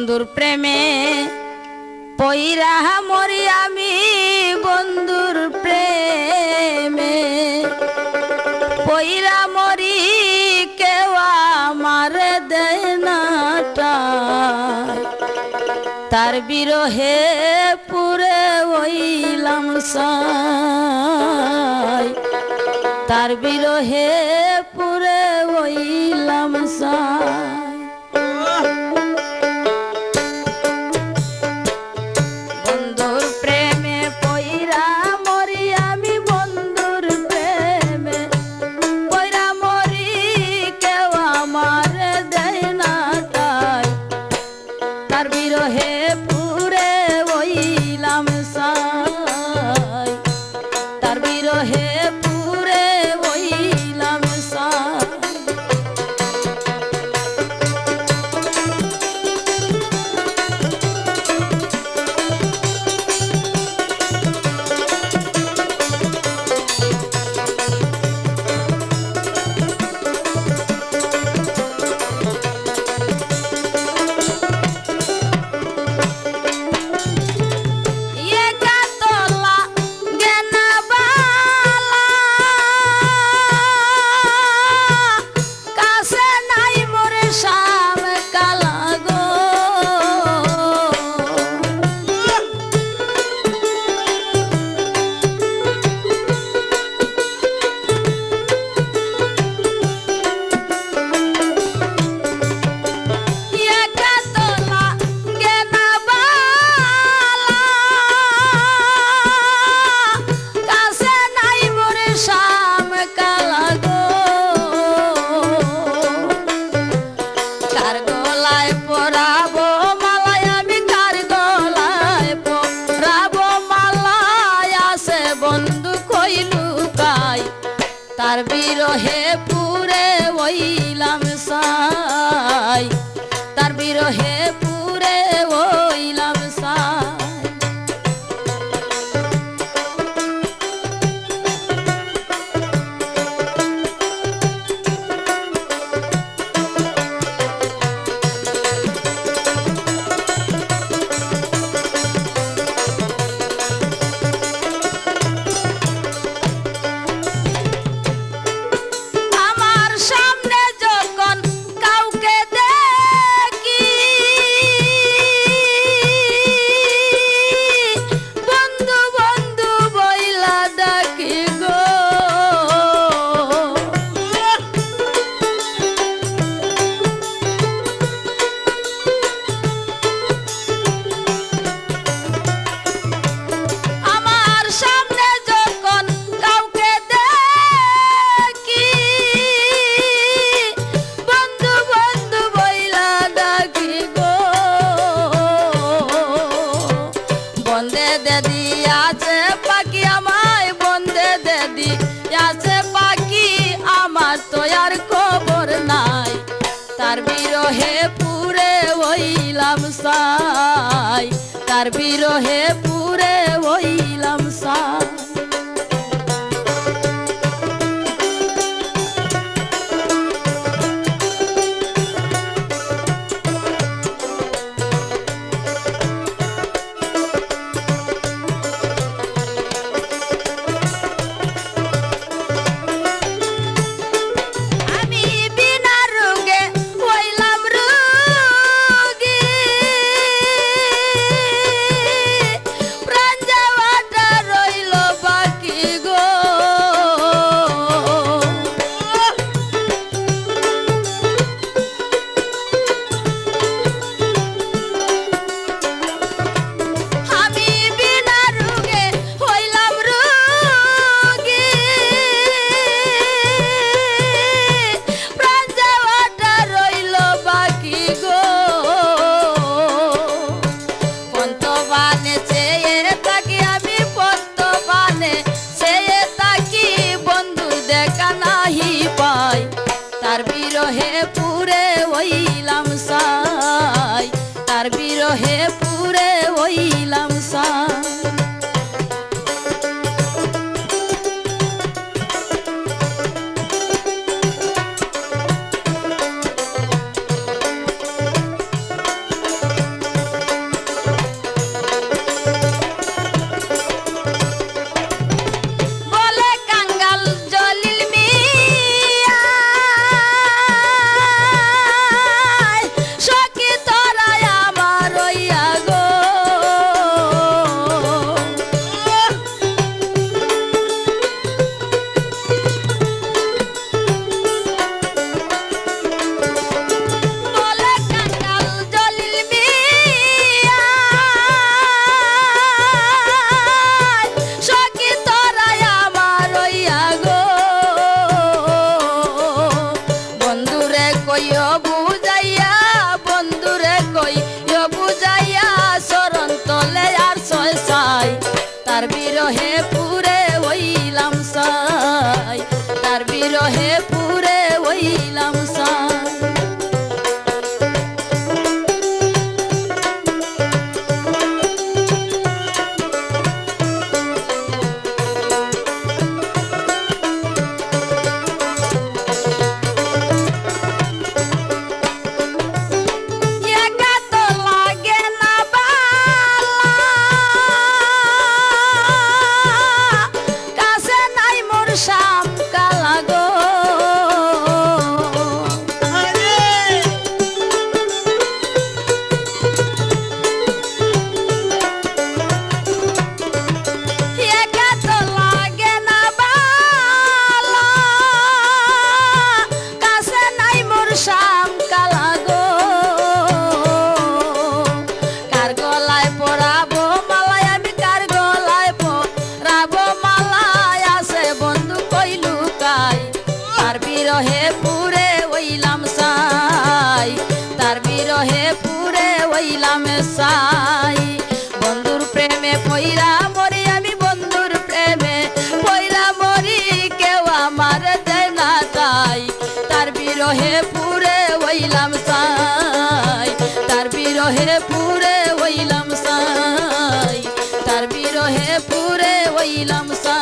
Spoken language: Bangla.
বন্ধুর প্রেমে পইরা মরি আমি, বন্ধুর প্রেমে পইরা মরি, কেউ আমার দেয় না ঠাঁই। তার বিরহে পুরে হইলাম ছাই, তার বিরহে পুরে হইলাম ছাই। বন্ধুর প্রেমে পইরা মরি আমি, বন্ধুর প্রেমে পইরা মরি, কেউ আমার দেয় না ঠাঁই। তার বিরহে পুরে হইলাম ছাই, তার বিরহে পুরে হইলাম ছাই। তার বিরহে পুরে হইলাম ছাই, তার বিরহে পুরে হইলাম ছাই। তার বিরহে পুরে হইলাম ছাই, তার বিরহে পুরে হইলাম ছাই। তার বিরহে পুরে হইলাম সাই। বন্ধুর প্রেমে পইরা মরি আমি, বন্ধুর প্রেমে পইরা মরি, কেউ আমার দেয় না তাই। তার বিরহে পুরে হইলাম সাই, তার বিরহে পুরে হইলাম সাই, তার বিরহে পুরে হইলাম সাই।